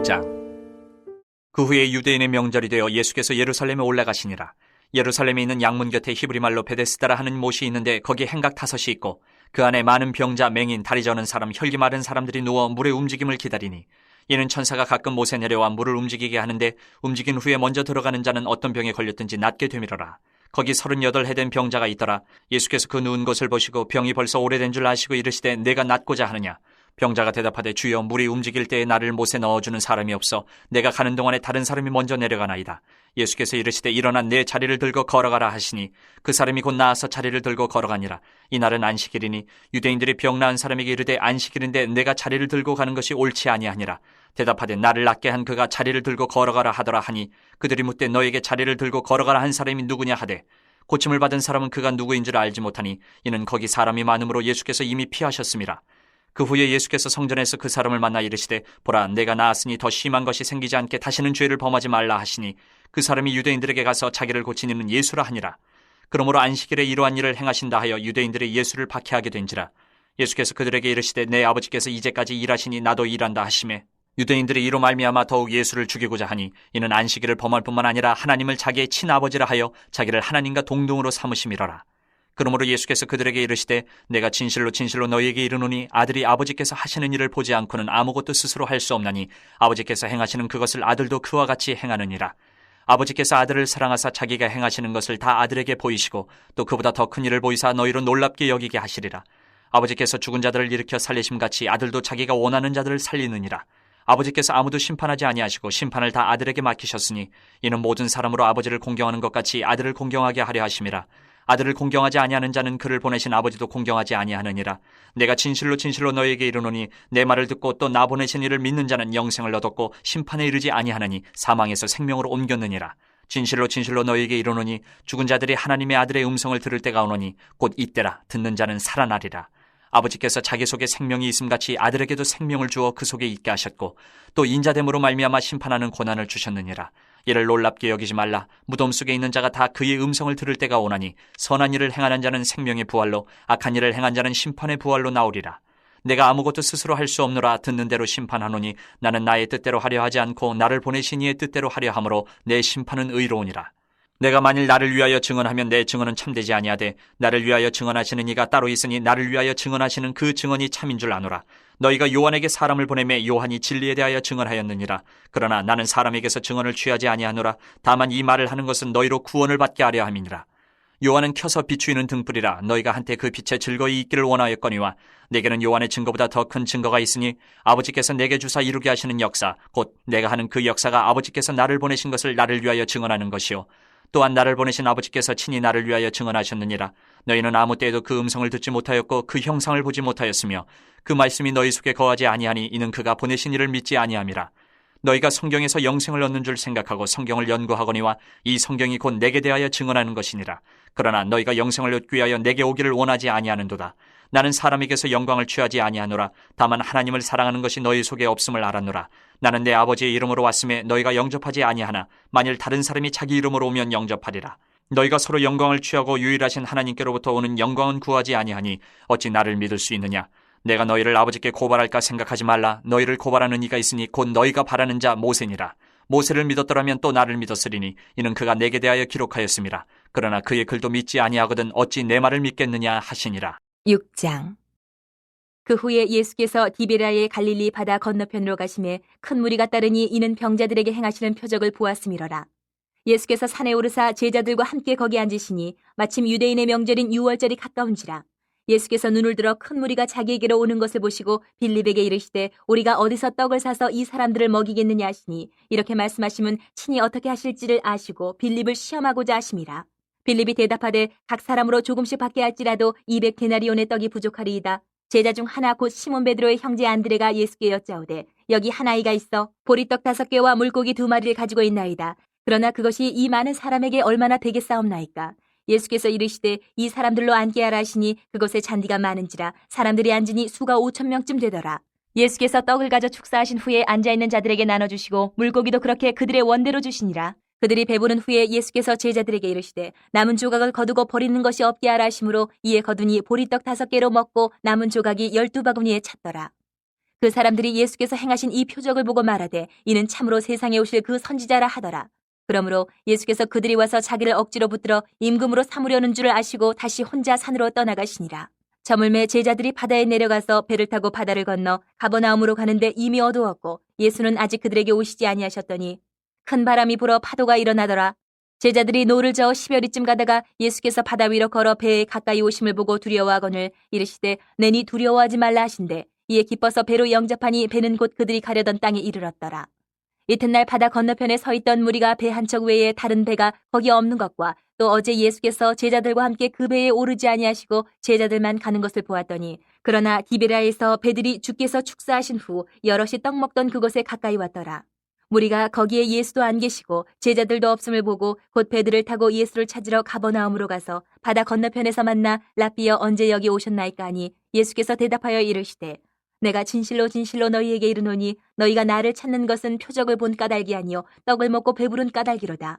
9장. 그 후에 유대인의 명절이 되어 예수께서 예루살렘에 올라가시니라. 예루살렘에 있는 양문 곁에 히브리 말로 베데스다라 하는 못이 있는데 거기 행각 5이 있고 그 안에 많은 병자, 맹인, 다리 저는 사람, 혈기 마른 사람들이 누워 물의 움직임을 기다리니 이는 천사가 가끔 못에 내려와 물을 움직이게 하는데 움직인 후에 먼저 들어가는 자는 어떤 병에 걸렸든지 낫게 되밀어라. 거기 38해 된 병자가 있더라. 예수께서 그 누운 것을 보시고 병이 벌써 오래된 줄 아시고 이르시되 내가 낫고자 하느냐. 병자가 대답하되 주여 물이 움직일 때에 나를 못에 넣어주는 사람이 없어 내가 가는 동안에 다른 사람이 먼저 내려가나이다. 예수께서 이르시되 일어나 내 자리를 들고 걸어가라 하시니 그 사람이 곧 나아서 자리를 들고 걸어가니라. 이날은 안식일이니 유대인들이 병 나은 사람에게 이르되 안식일인데 내가 자리를 들고 가는 것이 옳지 아니하니라. 대답하되 나를 낫게 한 그가 자리를 들고 걸어가라 하더라 하니 그들이 묻되 너에게 자리를 들고 걸어가라 한 사람이 누구냐 하되 고침을 받은 사람은 그가 누구인 줄 알지 못하니 이는 거기 사람이 많음으로 예수께서 이미 피하셨음이라. 그 후에 예수께서 성전에서 그 사람을 만나 이르시되 보라 내가 나았으니 더 심한 것이 생기지 않게 다시는 죄를 범하지 말라 하시니 그 사람이 유대인들에게 가서 자기를 고친 이는 예수라 하니라. 그러므로 안식일에 이러한 일을 행하신다 하여 유대인들이 예수를 박해하게 된지라. 예수께서 그들에게 이르시되 내 아버지께서 이제까지 일하시니 나도 일한다 하시매 유대인들이 이로 말미암아 더욱 예수를 죽이고자 하니 이는 안식일을 범할 뿐만 아니라 하나님을 자기의 친아버지라 하여 자기를 하나님과 동등으로 삼으심이로라. 그러므로 예수께서 그들에게 이르시되 내가 진실로 진실로 너희에게 이르노니 아들이 아버지께서 하시는 일을 보지 않고는 아무것도 스스로 할 수 없나니 아버지께서 행하시는 그것을 아들도 그와 같이 행하느니라. 아버지께서 아들을 사랑하사 자기가 행하시는 것을 다 아들에게 보이시고 또 그보다 더 큰 일을 보이사 너희로 놀랍게 여기게 하시리라. 아버지께서 죽은 자들을 일으켜 살리심같이 아들도 자기가 원하는 자들을 살리느니라. 아버지께서 아무도 심판하지 아니하시고 심판을 다 아들에게 맡기셨으니 이는 모든 사람으로 아버지를 공경하는 것 같이 아들을 공경하게 하려 하심이라. 아들을 공경하지 아니하는 자는 그를 보내신 아버지도 공경하지 아니하느니라. 내가 진실로 진실로 너희에게 이르노니 내 말을 듣고 또 나 보내신 이를 믿는 자는 영생을 얻었고 심판에 이르지 아니하나니 사망에서 생명으로 옮겼느니라. 진실로 진실로 너희에게 이르노니 죽은 자들이 하나님의 아들의 음성을 들을 때가 오노니 곧 이때라. 듣는 자는 살아나리라. 아버지께서 자기 속에 생명이 있음같이 아들에게도 생명을 주어 그 속에 있게 하셨고 또 인자됨으로 말미암아 심판하는 고난을 주셨느니라. 이를 놀랍게 여기지 말라. 무덤 속에 있는 자가 다 그의 음성을 들을 때가 오나니 선한 일을 행하는 자는 생명의 부활로 악한 일을 행한 자는 심판의 부활로 나오리라. 내가 아무것도 스스로 할 수 없노라. 듣는 대로 심판하노니 나는 나의 뜻대로 하려 하지 않고 나를 보내신 이의 뜻대로 하려 함으로 내 심판은 의로우니라. 내가 만일 나를 위하여 증언하면 내 증언은 참되지 아니하되 나를 위하여 증언하시는 이가 따로 있으니 나를 위하여 증언하시는 그 증언이 참인 줄 아노라. 너희가 요한에게 사람을 보내매 요한이 진리에 대하여 증언하였느니라. 그러나 나는 사람에게서 증언을 취하지 아니하노라. 다만 이 말을 하는 것은 너희로 구원을 받게 하려 함이니라. 요한은 켜서 비추이는 등불이라. 너희가 한때 그 빛에 즐거이 있기를 원하였거니와 내게는 요한의 증거보다 더 큰 증거가 있으니 아버지께서 내게 주사 이루게 하시는 역사 곧 내가 하는 그 역사가 아버지께서 나를 보내신 것을 나를 위하여 증언하는 것이요 또한 나를 보내신 아버지께서 친히 나를 위하여 증언하셨느니라. 너희는 아무 때에도 그 음성을 듣지 못하였고 그 형상을 보지 못하였으며 그 말씀이 너희 속에 거하지 아니하니 이는 그가 보내신 이를 믿지 아니함이라. 너희가 성경에서 영생을 얻는 줄 생각하고 성경을 연구하거니와 이 성경이 곧 내게 대하여 증언하는 것이니라. 그러나 너희가 영생을 얻기 위하여 내게 오기를 원하지 아니하는도다. 나는 사람에게서 영광을 취하지 아니하노라. 다만 하나님을 사랑하는 것이 너희 속에 없음을 알았노라. 나는 내 아버지의 이름으로 왔음에 너희가 영접하지 아니하나 만일 다른 사람이 자기 이름으로 오면 영접하리라. 너희가 서로 영광을 취하고 유일하신 하나님께로부터 오는 영광은 구하지 아니하니 어찌 나를 믿을 수 있느냐. 내가 너희를 아버지께 고발할까 생각하지 말라. 너희를 고발하는 이가 있으니 곧 너희가 바라는 자 모세니라. 모세를 믿었더라면 또 나를 믿었으리니 이는 그가 내게 대하여 기록하였음이라. 그러나 그의 글도 믿지 아니하거든 어찌 내 말을 믿겠느냐 하시니라. 6장. 그 후에 예수께서 디베라의 갈릴리 바다 건너편으로 가심에 큰 무리가 따르니 이는 병자들에게 행하시는 표적을 보았음이로라. 예수께서 산에 오르사 제자들과 함께 거기 앉으시니 마침 유대인의 명절인 유월절이 가까운지라. 예수께서 눈을 들어 큰 무리가 자기에게로 오는 것을 보시고 빌립에게 이르시되 우리가 어디서 떡을 사서 이 사람들을 먹이겠느냐 하시니 이렇게 말씀하시면 친히 어떻게 하실지를 아시고 빌립을 시험하고자 하심이라. 빌립이 대답하되 각 사람으로 조금씩 받게 할지라도 200데나리온의 떡이 부족하리이다. 제자 중 하나 곧 시몬 베드로의 형제 안드레가 예수께 여짜오되 여기 한 아이가 있어 보리떡 5개와 물고기 2마리를 가지고 있나이다. 그러나 그것이 이 많은 사람에게 얼마나 되겠사옵나이까. 예수께서 이르시되 이 사람들로 앉게 하라 하시니 그곳에 잔디가 많은지라 사람들이 앉으니 수가 5,000명쯤 되더라. 예수께서 떡을 가져 축사하신 후에 앉아있는 자들에게 나눠주시고 물고기도 그렇게 그들의 원대로 주시니라. 그들이 배부른 후에 예수께서 제자들에게 이르시되 남은 조각을 거두고 버리는 것이 없게 하라 하심으로 이에 거두니 보리떡 5개로 먹고 남은 조각이 12바구니에 찼더라. 그 사람들이 예수께서 행하신 이 표적을 보고 말하되 이는 참으로 세상에 오실 그 선지자라 하더라. 그러므로 예수께서 그들이 와서 자기를 억지로 붙들어 임금으로 삼으려는 줄을 아시고 다시 혼자 산으로 떠나가시니라. 저물매 제자들이 바다에 내려가서 배를 타고 바다를 건너 가버나움으로 가는데 이미 어두웠고 예수는 아직 그들에게 오시지 아니하셨더니 큰 바람이 불어 파도가 일어나더라. 제자들이 노를 저어 10여리쯤 가다가 예수께서 바다 위로 걸어 배에 가까이 오심을 보고 두려워하거늘 이르시되 내니 두려워하지 말라 하신대 이에 기뻐서 배로 영접하니 배는 곧 그들이 가려던 땅에 이르렀더라. 이튿날 바다 건너편에 서 있던 무리가 배 한 척 외에 다른 배가 거기 없는 것과 또 어제 예수께서 제자들과 함께 그 배에 오르지 아니하시고 제자들만 가는 것을 보았더니 그러나 디베라에서 배들이 주께서 축사하신 후 여럿이 떡 먹던 그곳에 가까이 왔더라. 무리가 거기에 예수도 안 계시고 제자들도 없음을 보고 곧 배들을 타고 예수를 찾으러 가버나움으로 가서 바다 건너편에서 만나 랍비여 언제 여기 오셨나이까 하니 예수께서 대답하여 이르시되 내가 진실로 진실로 너희에게 이르노니 너희가 나를 찾는 것은 표적을 본 까닭이 아니요 떡을 먹고 배부른 까닭이로다.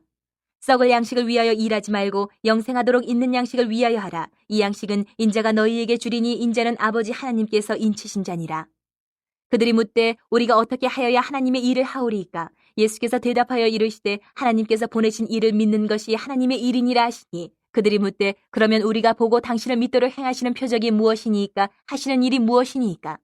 썩을 양식을 위하여 일하지 말고 영생하도록 있는 양식을 위하여 하라. 이 양식은 인자가 너희에게 주리니 인자는 아버지 하나님께서 인치신 자니라. 그들이 묻되 우리가 어떻게 하여야 하나님의 일을 하오리이까? 예수께서 대답하여 이르시되 하나님께서 보내신 일을 믿는 것이 하나님의 일이니라 하시니 그들이 묻되 그러면 우리가 보고 당신을 믿도록 행하시는 표적이 무엇이니이까? 하시는 일이 무엇이니이까?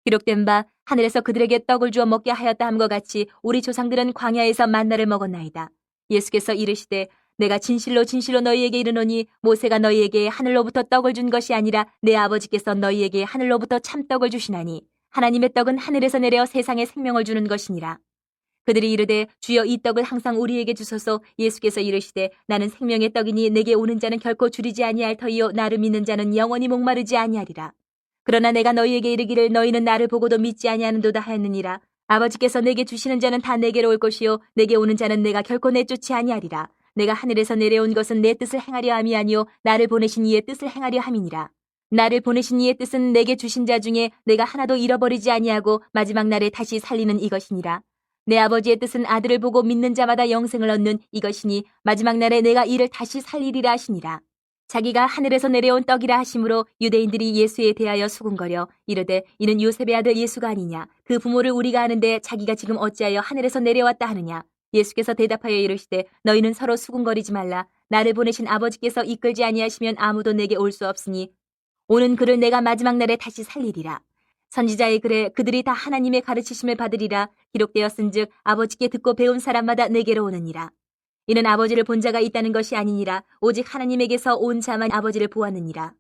기록된 바 하늘에서 그들에게 떡을 주어 먹게 하였다 함과 같이 우리 조상들은 광야에서 만나를 먹었나이다. 예수께서 이르시되 내가 진실로 진실로 너희에게 이르노니 모세가 너희에게 하늘로부터 떡을 준 것이 아니라 내 아버지께서 너희에게 하늘로부터 참떡을 주시나니 하나님의 떡은 하늘에서 내려 세상에 생명을 주는 것이니라. 그들이 이르되 주여 이 떡을 항상 우리에게 주소서. 예수께서 이르시되 나는 생명의 떡이니 내게 오는 자는 결코 줄이지 아니할 터이요 나를 믿는 자는 영원히 목마르지 아니하리라. 그러나 내가 너희에게 이르기를 너희는 나를 보고도 믿지 아니하는도다 하였느니라. 아버지께서 내게 주시는 자는 다 내게로 올 것이요 내게 오는 자는 내가 결코 내쫓지 아니하리라. 내가 하늘에서 내려온 것은 내 뜻을 행하려 함이 아니요 나를 보내신 이의 뜻을 행하려 함이니라. 나를 보내신 이의 뜻은 내게 주신 자 중에 내가 하나도 잃어버리지 아니하고 마지막 날에 다시 살리는 이것이니라. 내 아버지의 뜻은 아들을 보고 믿는 자마다 영생을 얻는 이것이니 마지막 날에 내가 이를 다시 살리리라 하시니라. 자기가 하늘에서 내려온 떡이라 하심으로 유대인들이 예수에 대하여 수군거려 이르되 이는 요셉의 아들 예수가 아니냐. 그 부모를 우리가 아는데 자기가 지금 어찌하여 하늘에서 내려왔다 하느냐. 예수께서 대답하여 이르시되 너희는 서로 수군거리지 말라. 나를 보내신 아버지께서 이끌지 아니하시면 아무도 내게 올 수 없으니 오는 그를 내가 마지막 날에 다시 살리리라. 선지자의 글에 그들이 다 하나님의 가르치심을 받으리라. 기록되었은즉 아버지께 듣고 배운 사람마다 내게로 오느니라. 이는 아버지를 본 자가 있다는 것이 아니니라. 오직 하나님에게서 온 자만 아버지를 보았느니라.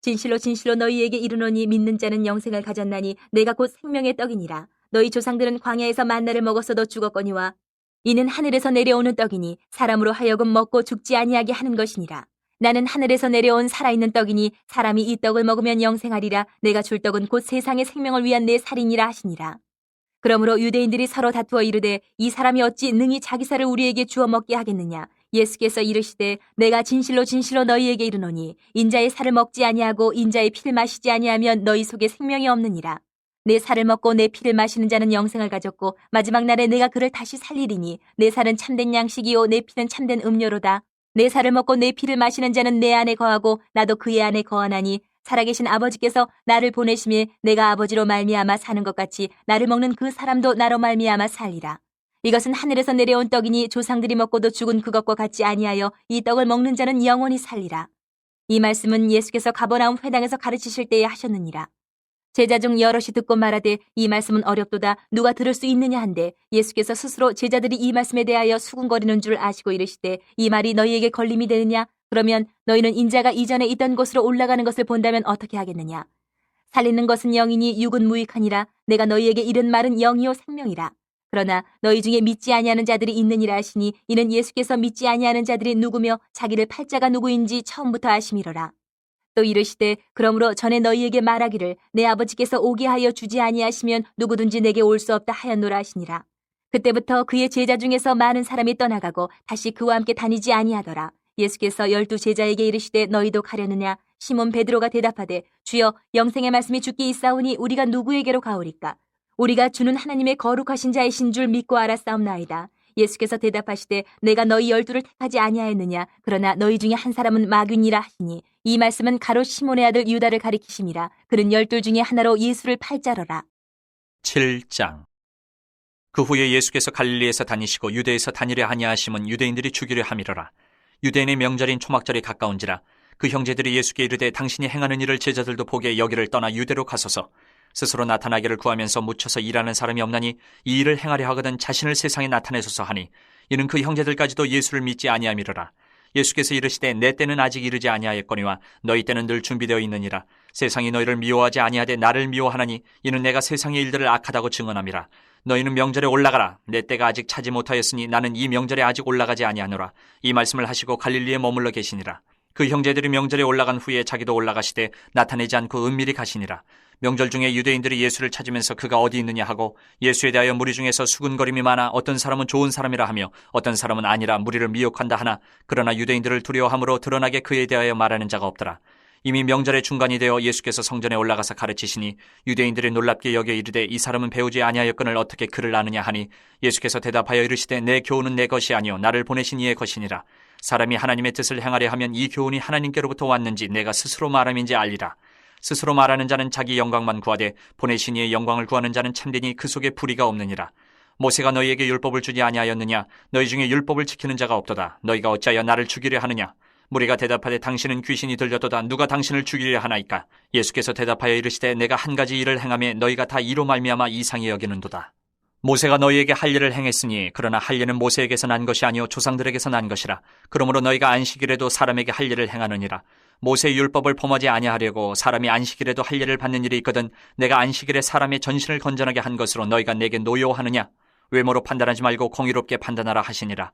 진실로 진실로 너희에게 이르노니 믿는 자는 영생을 가졌나니 내가 곧 생명의 떡이니라. 너희 조상들은 광야에서 만나를 먹었어도 죽었거니와 이는 하늘에서 내려오는 떡이니 사람으로 하여금 먹고 죽지 아니하게 하는 것이니라. 나는 하늘에서 내려온 살아있는 떡이니 사람이 이 떡을 먹으면 영생하리라. 내가 줄 떡은 곧 세상의 생명을 위한 내 살이니라 하시니라. 그러므로 유대인들이 서로 다투어 이르되 이 사람이 어찌 능히 자기 살을 우리에게 주어 먹게 하겠느냐. 예수께서 이르시되 내가 진실로 진실로 너희에게 이르노니 인자의 살을 먹지 아니하고 인자의 피를 마시지 아니하면 너희 속에 생명이 없느니라. 내 살을 먹고 내 피를 마시는 자는 영생을 가졌고 마지막 날에 내가 그를 다시 살리리니 내 살은 참된 양식이요 내 피는 참된 음료로다. 내 살을 먹고 내 피를 마시는 자는 내 안에 거하고 나도 그의 안에 거하나니 살아계신 아버지께서 나를 보내심에 내가 아버지로 말미암아 사는 것 같이 나를 먹는 그 사람도 나로 말미암아 살리라. 이것은 하늘에서 내려온 떡이니 조상들이 먹고도 죽은 그것과 같지 아니하여 이 떡을 먹는 자는 영원히 살리라. 이 말씀은 예수께서 가버나움 회당에서 가르치실 때에 하셨느니라. 제자 중 여럿이 듣고 말하되 이 말씀은 어렵도다. 누가 들을 수 있느냐 한데 예수께서 스스로 제자들이 이 말씀에 대하여 수군거리는 줄 아시고 이르시되 이 말이 너희에게 걸림이 되느냐? 그러면 너희는 인자가 이전에 있던 곳으로 올라가는 것을 본다면 어떻게 하겠느냐? 살리는 것은 영이니 육은 무익하니라. 내가 너희에게 이른 말은 영이요 생명이라. 그러나 너희 중에 믿지 아니하는 자들이 있느니라 하시니 이는 예수께서 믿지 아니하는 자들이 누구며 자기를 팔 자가 누구인지 처음부터 아심이로라. 또 이르시되 그러므로 전에 너희에게 말하기를 내 아버지께서 오게 하여 주지 아니하시면 누구든지 내게 올 수 없다 하였노라 하시니라. 그때부터 그의 제자 중에서 많은 사람이 떠나가고 다시 그와 함께 다니지 아니하더라. 예수께서 12 제자에게 이르시되 너희도 가려느냐? 시몬 베드로가 대답하되 주여 영생의 말씀이 주께 있사오니 우리가 누구에게로 가오리까? 우리가 주는 하나님의 거룩하신 자이신 줄 믿고 알았사옵나이다. 예수께서 대답하시되 내가 너희 12를 택하지 아니하였느냐? 그러나 너희 중에 한 사람은 마귀니라 하시니 이 말씀은 가롯 시몬의 아들 유다를 가리키심이라. 그는 12 중에 하나로 예수를 팔자러라. 7장. 그 후에 예수께서 갈릴리에서 다니시고 유대에서 다니려 아니하심은 유대인들이 죽이려 함이로라. 유대인의 명절인 초막절이 가까운지라 그 형제들이 예수께 이르되 당신이 행하는 일을 제자들도 보게 여기를 떠나 유대로 가소서. 스스로 나타나기를 구하면서 묻혀서 일하는 사람이 없나니 이 일을 행하려 하거든 자신을 세상에 나타내소서 하니 이는 그 형제들까지도 예수를 믿지 아니함이로라. 예수께서 이르시되 내 때는 아직 이르지 아니하였거니와 너희 때는 늘 준비되어 있느니라. 세상이 너희를 미워하지 아니하되 나를 미워하나니 이는 내가 세상의 일들을 악하다고 증언함이라. 너희는 명절에 올라가라. 내 때가 아직 차지 못하였으니 나는 이 명절에 아직 올라가지 아니하노라. 이 말씀을 하시고 갈릴리에 머물러 계시니라. 그 형제들이 명절에 올라간 후에 자기도 올라가시되 나타내지 않고 은밀히 가시니라. 명절 중에 유대인들이 예수를 찾으면서 그가 어디 있느냐 하고 예수에 대하여 무리 중에서 수군거림이 많아 어떤 사람은 좋은 사람이라 하며 어떤 사람은 아니라 무리를 미혹한다 하나 그러나 유대인들을 두려워함으로 드러나게 그에 대하여 말하는 자가 없더라. 이미 명절의 중간이 되어 예수께서 성전에 올라가서 가르치시니 유대인들이 놀랍게 여겨 이르되 이 사람은 배우지 아니하였거늘 어떻게 그를 아느냐 하니 예수께서 대답하여 이르시되 내 교훈은 내 것이 아니요 나를 보내신 이의 것이니라. 사람이 하나님의 뜻을 행하려 하면 이 교훈이 하나님께로부터 왔는지 내가 스스로 말함인지 알리라. 스스로 말하는 자는 자기 영광만 구하되 보내신 이의 영광을 구하는 자는 참되니 그 속에 불의가 없느니라. 모세가 너희에게 율법을 주지 아니하였느냐? 너희 중에 율법을 지키는 자가 없도다. 너희가 어찌하여 나를 죽이려 하느냐? 무리가 대답하되 당신은 귀신이 들렸도다. 누가 당신을 죽이려 하나이까? 예수께서 대답하여 이르시되 내가 한 가지 일을 행하며 너희가 다 이로 말미암아 이상히 여기는도다. 모세가 너희에게 할 일을 행했으니 그러나 할 일은 모세에게서 난 것이 아니요 조상들에게서 난 것이라. 그러므로 너희가 안식일에도 사람에게 할 일을 행하느니라. 모세의 율법을 범하지 아니하려고 사람이 안식일에도 할 일을 받는 일이 있거든 내가 안식일에 사람의 전신을 건전하게 한 것으로 너희가 내게 노여워하느냐? 외모로 판단하지 말고 공의롭게 판단하라 하시니라.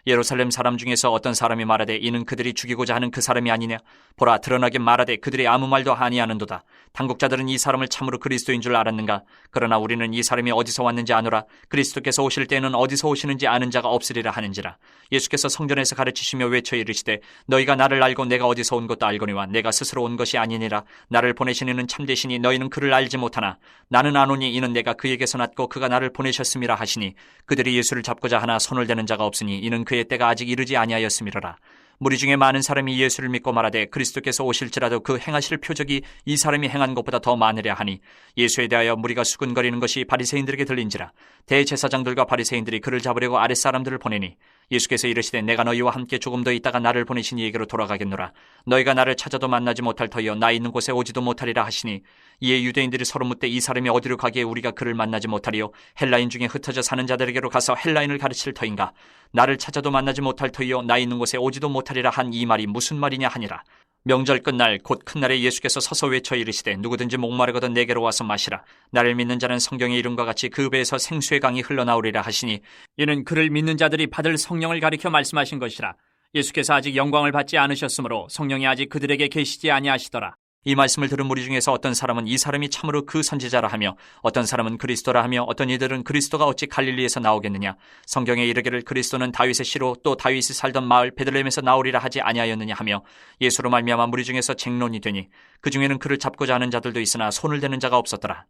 예루살렘 사람 중에서 어떤 사람이 말하되 이는 그들이 죽이고자 하는 그 사람이 아니냐? 보라 드러나게 말하되 그들이 아무 말도 아니하는도다. 당국자들은 이 사람을 참으로 그리스도인 줄 알았는가? 그러나 우리는 이 사람이 어디서 왔는지 아노라. 그리스도께서 오실 때에는 어디서 오시는지 아는 자가 없으리라 하는지라. 예수께서 성전에서 가르치시며 외쳐 이르시되 너희가 나를 알고 내가 어디서 온 것도 알거니와 내가 스스로 온 것이 아니니라. 나를 보내신 이는 참되시니 너희는 그를 알지 못하나 나는 아노니 이는 내가 그에게서 났고 그가 나를 보내셨음이라 하시니 그들이 예수를 잡고자 하나 손을 대는 자가 없으니 이는 그의 때가 아직 이르지 아니하였음이로라. 무리 중에 많은 사람이 예수를 믿고 말하되 그리스도께서 오실지라도 그 행하실 표적이 이 사람이 행한 것보다 더 많으랴 하니 예수에 대하여 무리가 수군거리는 것이 바리새인들에게 들린지라. 대제사장들과 바리새인들이 그를 잡으려고 아랫사람들을 보내니 예수께서 이르시되 내가 너희와 함께 조금 더 있다가 나를 보내신 이에게로 돌아가겠노라. 너희가 나를 찾아도 만나지 못할 터이요 나 있는 곳에 오지도 못하리라 하시니 이에 유대인들이 서로 묻되 이 사람이 어디로 가기에 우리가 그를 만나지 못하리요? 헬라인 중에 흩어져 사는 자들에게로 가서 헬라인을 가르칠 터인가? 나를 찾아도 만나지 못할 터이요 나 있는 곳에 오지도 못하리라 한 이 말이 무슨 말이냐 하니라. 명절 끝날 곧 큰 날에 예수께서 서서 외쳐 이르시되 누구든지 목마르거든 내게로 와서 마시라. 나를 믿는 자는 성경의 이름과 같이 그 배에서 생수의 강이 흘러나오리라 하시니 이는 그를 믿는 자들이 받을 성령을 가리켜 말씀하신 것이라. 예수께서 아직 영광을 받지 않으셨으므로 성령이 아직 그들에게 계시지 아니하시더라. 이 말씀을 들은 무리 중에서 어떤 사람은 이 사람이 참으로 그 선지자라 하며 어떤 사람은 그리스도라 하며 어떤 이들은 그리스도가 어찌 갈릴리에서 나오겠느냐? 성경에 이르기를 그리스도는 다윗의 씨로 또 다윗이 살던 마을 베들레헴에서 나오리라 하지 아니하였느냐 하며 예수로 말미암아 무리 중에서 쟁론이 되니 그 중에는 그를 잡고자 하는 자들도 있으나 손을 대는 자가 없었더라.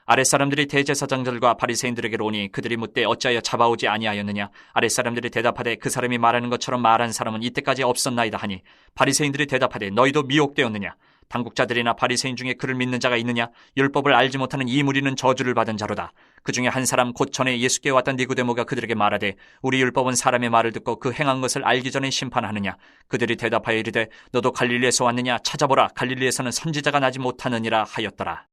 아랫사람들이 대제사장들과 바리새인들에게로 오니 그들이 묻되 어찌하여 잡아오지 아니하였느냐? 아랫사람들이 대답하되 그 사람이 말하는 것처럼 말한 사람은 이때까지 없었나이다 하니 바리새인들이 대답하되 너희도 미혹되었느냐? 당국자들이나 바리새인 중에 그를 믿는 자가 있느냐? 율법을 알지 못하는 이 무리는 저주를 받은 자로다. 그 중에 한 사람 곧 전에 예수께 왔던 니고데모가 그들에게 말하되 우리 율법은 사람의 말을 듣고 그 행한 것을 알기 전에 심판하느냐? 그들이 대답하여 이르되 너도 갈릴리에서 왔느냐? 찾아보라. 갈릴리에서는 선지자가 나지 못하느니라 하였더라.